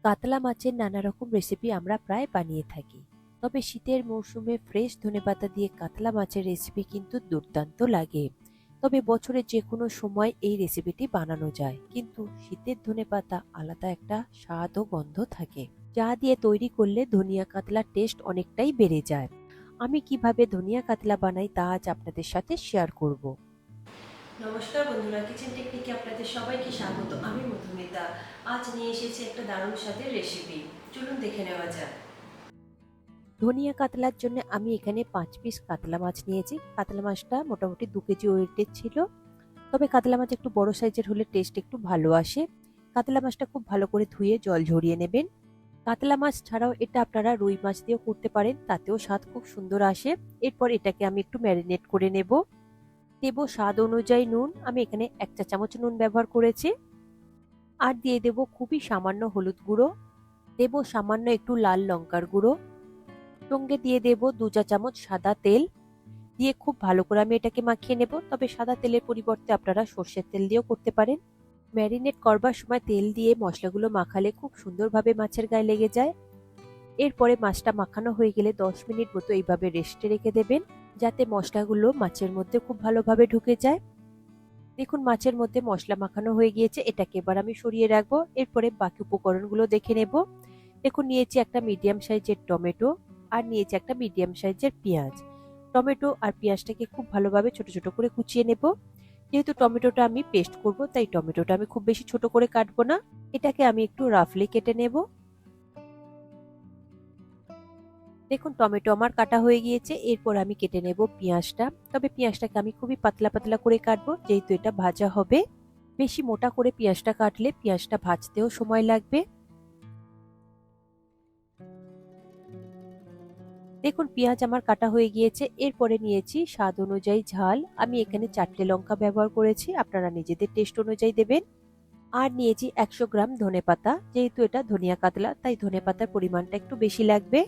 কাতলা মাছের নানা রকম রেসিপি আমরা প্রায় বানিয়ে থাকি। তবে শীতের মৌসুমে ফ্রেশ ধনেপাতা দিয়ে কাতলা মাছের রেসিপি কিন্তু দুর্দান্ত লাগে। তবে বছরের যে কোনো সময় এই রেসিপিটি বানানো যায়, কিন্তু শীতের ধনেপাতা আলাদা একটা স্বাদ ও গন্ধ থাকে, যা দিয়ে তৈরি করলে ধনিয়া কাতলার টেস্ট অনেকটাই বেড়ে যায়। আমি কিভাবে ধনিয়া কাতলা বানাই তা আজ আপনাদের সাথে শেয়ার করব। নমস্কার বন্ধুরা, কিচেন টেকনিকে আপনাদের সবাইকে স্বাগত। আমি মধুমিতা। আজ নিয়ে এসেছি একটা দারুণ স্বাদের রেসিপি। চলুন দেখে নেওয়া যাক। ধনিয়া কাতলার জন্য আমি এখানে 5 পিস কাতলা মাছ নিয়েছি। কাতলা মাছটা মোটামুটি 2 কেজি ওয়েটের ছিল। তবে কাতলা মাছ একটু বড় সাইজের হলে টেস্ট একটু ভালো আসে। কাতলা মাছটা খুব ভালো করে ধুয়ে জল ঝরিয়ে নেবেন। কাতলা মাছ ছাড়াও এটা আপনারা রুই মাছ দিয়েও করতে পারেন, তাতেও স্বাদ খুব সুন্দর আসে। এরপর এটাকে আমি একটু ম্যারিনেট করে নেব। দেব স্বাদ অনুযায়ী নুন, আমি এখানে 1 চা চামচ নুন ব্যবহার করেছি। আর দিয়ে দেব খুবই সামান্য হলুদ গুঁড়ো, দেব সামান্য একটু লাল লঙ্কার গুঁড়ো, সঙ্গে দিয়ে দেব 2 চা চামচ সাদা তেল। দিয়ে খুব ভালো করে আমি এটাকে মাখিয়ে নেব। তবে সাদা তেলের পরিবর্তে আপনারা সর্ষের তেল দিয়েও করতে পারেন। ম্যারিনেট করবার সময় তেল দিয়ে মশলাগুলো মাখালে খুব সুন্দরভাবে মাছের গায়ে লেগে যায়। এরপরে মাছটা মাখানো হয়ে গেলে 10 মিনিট মতো এইভাবে রেস্টে রেখে দেবেন, যাতে মশলাগুলো মাছের মধ্যে খুব ভালোভাবে ঢুকে যায়। দেখুন মাছের মধ্যে মশলা মাখানো হয়ে গিয়েছে, এটাকে এবার আমি সরিয়ে রাখবো। এরপরে বাকি উপকরণগুলো দেখে নেব। দেখুন নিয়েছি একটা মিডিয়াম সাইজের টমেটো, আর নিয়েছি একটা মিডিয়াম সাইজের পেঁয়াজ। টমেটো আর পেঁয়াজটাকে খুব ভালোভাবে ছোট ছোট করে কুচিয়ে নেব। যেহেতু টমেটোটা আমি পেস্ট করব, তাই টমেটোটা আমি খুব বেশি ছোট করে কাটবো না। এটাকে আমি একটু রাফলি কেটে নেব। দেখুন টমেটো আমার কাটা হয়ে গিয়েছে। এরপর আমি কেটে নেব পেঁয়াজটা। তবে পেঁয়াজটাকে আমি খুবই পাতলা পাতলা করে কাটবো, যেহেতু এটা ভাজা হবে। বেশি মোটা করে পেঁয়াজটা কাটলে পেঁয়াজটা ভাজতেও সময় লাগবে। দেখুন পেঁয়াজ আমার কাটা হয়ে গিয়েছে। এরপরে নিয়েছি স্বাদ অনুযায়ী ঝাল, আমি এখানে 4টে লঙ্কা ব্যবহার করেছি, আপনারা নিজেদের টেস্ট অনুযায়ী দেবেন। আর নিয়েছি 100 গ্রাম ধনেপাতা, যেহেতু এটা ধনিয়া কাতলা তাই ধনেপাতার পরিমাণটা একটু বেশি লাগবে।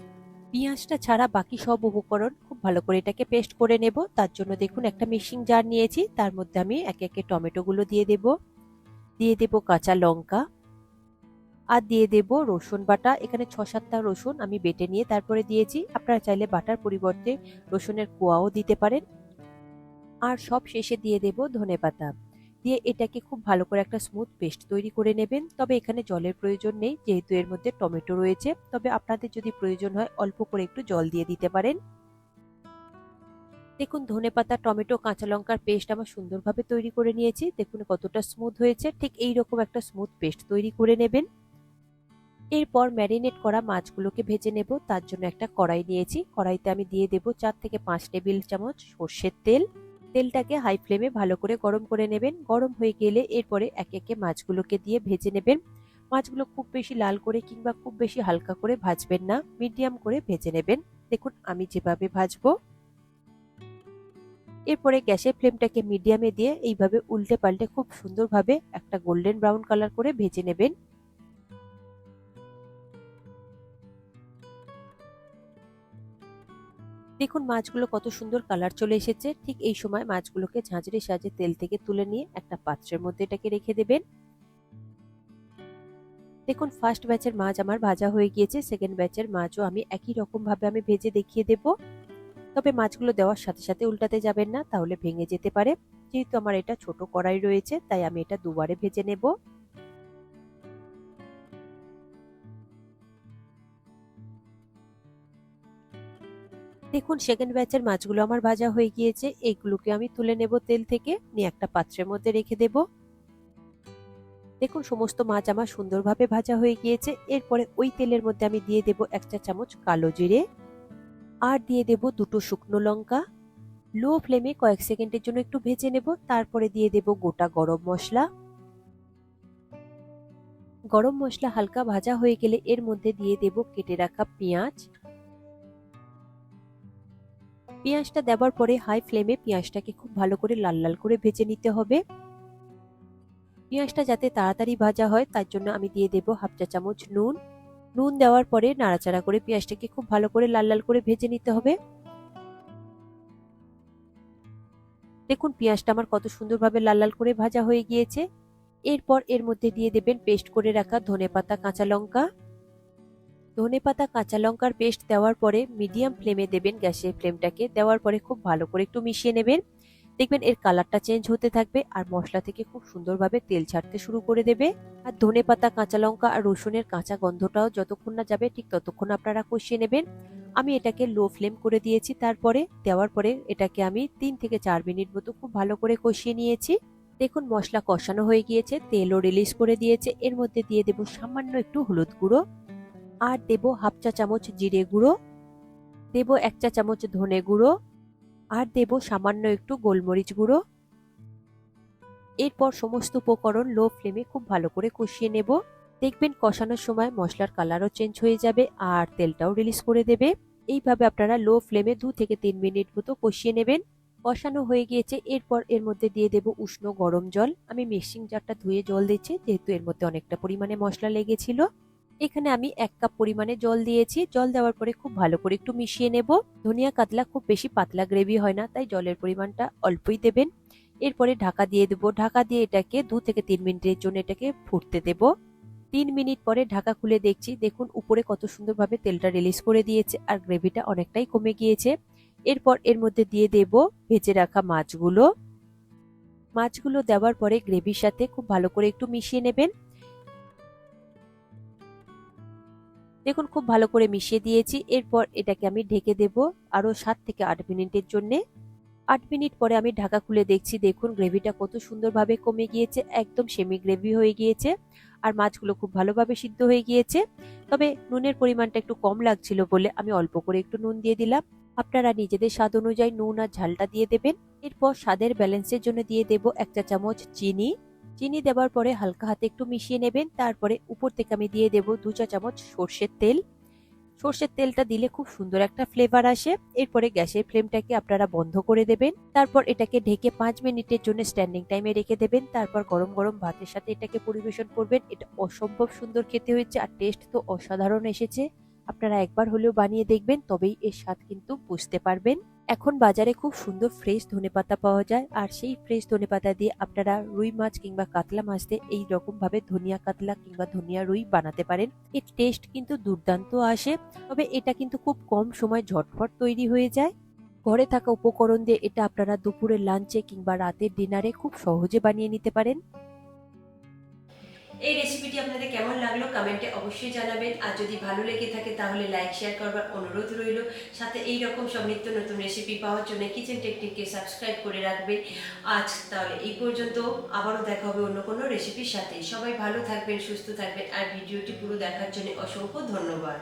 পেঁয়াজটা ছাড়া বাকি সব উপকরণ খুব ভালো করে এটাকে পেস্ট করে নেব। তার জন্য দেখুন একটা মিক্সিং জার নিয়েছি, তার মধ্যে আমি একে একে টমেটো গুলো দিয়ে দেব। দিয়ে দেব কাঁচা লঙ্কা, আর দিয়ে দেব রসুন বাটা। এখানে 6-7টা রসুন আমি বেটে নিয়ে তারপরে দিয়েছি, আপনারা চাইলে বাটার পরিবর্তে রসুনের কোয়াও দিতে পারেন। আর সব শেষে দিয়ে দেব ধনেপাতা। দিয়ে এটাকে খুব ভালো করে একটা স্মুথ পেস্ট তৈরি করে নেবেন। তবে এখানে জলের প্রয়োজন নেই, যেহেতু এর মধ্যে টমেটো রয়েছে। তবে আপনাদের যদি প্রয়োজন হয় অল্প করে একটু জল দিয়ে দিতে পারেন। দেখুন ধনেপাতা, টমেটো, কাঁচা লঙ্কার পেস্ট আমার সুন্দরভাবে তৈরি করে নিয়েছি। দেখুন কতটা স্মুথ হয়েছে। ঠিক এইরকম একটা স্মুথ পেস্ট তৈরি করে নেবেন। এরপর ম্যারিনেট করা মাছগুলোকে ভেজে নেব। তার জন্য একটা কড়াই নিয়েছি, কড়াইতে আমি দিয়ে দেব 4 থেকে 5 টেবিল চামচ সর্ষের তেল। তেলটাকে হাই ফ্লেমে ভালো করে গরম করে নেবেন। গরম হয়ে গেলে এরপরে একে একে মাছগুলোকে দিয়ে ভেজে নেবেন। মাছগুলো খুব বেশি লাল করে কিংবা খুব বেশি হালকা করে ভাজবেন না, মিডিয়াম করে ভেজে নেবেন। দেখুন আমি যেভাবে ভাজবো। এরপরে গ্যাসের ফ্লেমটাকে মিডিয়ামে দিয়ে এইভাবে উল্টে পাল্টে খুব সুন্দরভাবে একটা গোল্ডেন ব্রাউন কালার করে ভেজে নেবেন। দেখুন মাছগুলো কত সুন্দর কালার চলে এসেছে। ঠিক এই সময় মাছগুলোকে ঝাঁঝরির সাহায্যে তেল থেকে তুলে নিয়ে একটা পাত্রের মধ্যে এটাকে রেখে দেবেন। দেখুন ফার্স্ট ব্যাচের মাছ আমার ভাজা হয়ে গিয়েছে, সেকেন্ড ব্যাচের মাছও আমি একই রকম ভাবে আমি ভেজে দেখিয়ে দেব। তবে মাছগুলো দেওয়ার সাথে সাথে উল্টাতে যাবেন না, তাহলে ভেঙে যেতে পারে। যেহেতু আমার এটা ছোট কড়াই রয়েছে, তাই আমি এটা দুবারে ভেজে নেব। দেখুন সেকেন্ড ব্যাচের মাছগুলো আমার ভাজা হয়ে গিয়েছে। এইগুলোকে আমি তুলে নেব তেল থেকে, নিয়ে একটা পাত্রের মধ্যে রেখে দেব। দেখুন সমস্ত মাছ আমার সুন্দরভাবে ভাজা হয়ে গিয়েছে। এরপরে ওই তেলের মধ্যে আমি দিয়ে দেব 1 চা চামচ কালো জিরে, আর দিয়ে দেব 2টো শুকনো লঙ্কা। লো ফ্লেমে কয়েক সেকেন্ডের জন্য একটু ভেজে নেব। তারপরে দিয়ে দেব গোটা গরম মশলা। গরম মশলা হালকা ভাজা হয়ে গেলে এর মধ্যে দিয়ে দেব কেটে রাখা পেঁয়াজ। পেঁয়াজটা দেওয়ার পরে হাই ফ্লেমে পেঁয়াজটাকে খুব ভালো করে লাল লাল করে ভেজে নিতে হবে। পেঁয়াজটা যাতে তাড়াতাড়ি ভাজা হয় তার জন্য আমি দিয়ে দেব 1/2 চা চামচ নুন। নুন দেওয়ার পরে নাড়াচাড়া করে পেঁয়াজটাকে খুব ভালো করে লাল লাল করে ভেজে নিতে হবে। দেখুন পেঁয়াজটা আমার কত সুন্দরভাবে লাল লাল করে ভাজা হয়ে গিয়েছে। এরপর এর মধ্যে দিয়ে দেবেন পেস্ট করে রাখা ধনেপাতা কাঁচা লঙ্কা। ধনেপাতা কাঁচা লঙ্কার পেস্ট দেওয়ার পরে মিডিয়াম ফ্লেমে দেবেন গ্যাসের ফ্লেমটাকে। দেওয়ার পরে খুব ভালো করে একটু মিশিয়ে নেবেন। দেখবেন এর কালারটা চেঞ্জ হতে থাকবে আর মশলা থেকে খুব সুন্দরভাবে তেল ছাড়তে শুরু করে দেবে। আর ধনেপাতা কাঁচা লঙ্কা আর রসুনের কাঁচা গন্ধটাও যতক্ষণ না যাবে ঠিক ততক্ষণ আপনারা কষিয়ে নেবেন। আমি এটাকে লো ফ্লেম করে দিয়েছি। তারপরে দেওয়ার পরে এটাকে আমি 3 থেকে 4 মিনিট মতো খুব ভালো করে কষিয়ে নিয়েছি। দেখুন মশলা কষানো হয়ে গিয়েছে, তেলও রিলিজ করে দিয়েছে। এর মধ্যে দিয়ে দেব সামান্য একটু হলুদ গুঁড়ো, আর দেব হাফ চা চামচ জিরে গুঁড়ো, দেব 1 চা চামচ ধনে গুঁড়ো, আর দেব সামান্য একটু গোলমরিচ গুঁড়ো। এরপর সমস্ত উপকরণ লো ফ্লেমে খুব ভালো করে কষিয়ে নেব। দেখবেন কষানোর সময় মশলার কালারও চেঞ্জ হয়ে যাবে আর তেলটাও রিলিজ করে দেবে। এইভাবে আপনারা লো ফ্লেমে 2 থেকে 3 মিনিট মতো কষিয়ে নেবেন। কষানো হয়ে গিয়েছে। এরপর এর মধ্যে দিয়ে দেব উষ্ণ গরম জল। আমি মিক্সিং জারটা ধুয়ে জল দিচ্ছি, যেহেতু এর মধ্যে অনেকটা পরিমাণে মশলা লেগেছিল। এখানে আমি 1 কাপ পরিমাণে জল দিয়েছি। জল দেওয়ার পরে খুব ভালো করে একটু মিশিয়ে নেব। ধনিয়া কাতলা খুব বেশি পাতলা গ্রেভি হয় না, তাই জলের পরিমাণটা অল্পই দেবেন। এরপরে ঢাকা দিয়ে দেব। ঢাকা দিয়ে এটাকে 2 থেকে 3 মিনিটের জন্য এটাকে ফুটতে দেব। 3 মিনিট পরে ঢাকা খুলে দেখছি, দেখুন উপরে কত সুন্দরভাবে তেলটা রিলিজ করে দিয়েছে আর গ্রেভিটা অনেকটাই কমে গিয়েছে। এরপর এর মধ্যে দিয়ে দেব ভেজে রাখা মাছগুলো। মাছগুলো দেওয়ার পরে গ্রেভির সাথে খুব ভালো করে একটু মিশিয়ে নেবেন। দেখুন খুব ভালো করে মিশিয়ে দিয়েছি। এরপর এটাকে আমি ঢেকে দেব আরো 7 থেকে 8 মিনিটের জন্য। 8 মিনিট পরে আমি ঢাকা খুলে দেখছি, দেখুন গ্রেভিটা কত সুন্দরভাবে কমে গিয়েছে, একদম সেমি গ্রেভি হয়ে গিয়েছে আর মাছগুলো খুব ভালোভাবে সিদ্ধ হয়ে গিয়েছে। তবে নুনের পরিমাণটা একটু কম লাগছিল বলে আমি অল্প করে একটু নুন দিয়ে দিলাম। আপনারা নিজেদের স্বাদ অনুযায়ী নুন আর ঝালটা দিয়ে দেবেন। এরপর স্বাদের ব্যালেন্সের জন্য দিয়ে দেব 1 চা চামচ চিনি। চিনি দেওয়ার পরে হালকা হাতে একটু মিশিয়ে নেবেন। তারপরে উপর থেকে আমি দিয়ে দেব 2 চা চামচ সর্ষের তেল। সর্ষের তেলটা দিলে খুব সুন্দর একটা ফ্লেভার আসে। এরপরে গ্যাসের ফ্লেমটাকে আপনারা বন্ধ করে দেবেন। তারপর এটাকে ঢেকে 5 মিনিটের জন্য স্ট্যান্ডিং টাইমে রেখে দেবেন। তারপর গরম গরম ভাতের সাথে এটাকে পরিবেশন করবেন। এটা অসম্ভব সুন্দর খেতে হয়েছে আর টেস্ট তো অসাধারণ এসেছে। আপনারা একবার হলেও বানিয়ে দেখবেন, তবেই এর স্বাদ কিন্তু বুঝতে পারবেন। এখন বাজারে খুব সুন্দর ফ্রেশ ধনেপাতা পাওয়া যায় আর সেই ফ্রেশ ধনেপাতা দিয়ে আপনারা রুই মাছ কিংবা কাতলা মাছ দিয়ে এই রকম ভাবে ধনিয়া কাতলা কিংবা ধনিয়া রুই বানাতে পারেন। এর টেস্ট কিন্তু দুর্দান্ত আসে। তবে এটা কিন্তু খুব কম সময় ঝটফট তৈরি হয়ে যায়। ঘরে থাকা উপকরণ দিয়ে এটা আপনারা দুপুরের লাঞ্চে কিংবা রাতের ডিনারে খুব সহজে বানিয়ে নিতে পারেন। এই রেসিপিটি আপনাদের কেমন লাগলো কমেন্টে অবশ্যই জানাবেন। আর যদি ভালো লেগে থাকে তাহলে লাইক শেয়ার করবার অনুরোধ রইল। সাথে এই রকম সব নিত্য নতুন রেসিপি পাওয়ার জন্য কিচেন টেকনিককে সাবস্ক্রাইব করে রাখবেন। আজ তাহলে এই পর্যন্ত, আবারও দেখা হবে অন্য কোনো রেসিপির সাথে। সবাই ভালো থাকবেন, সুস্থ থাকবেন আর ভিডিওটি পুরো দেখার জন্য অসংখ্য ধন্যবাদ।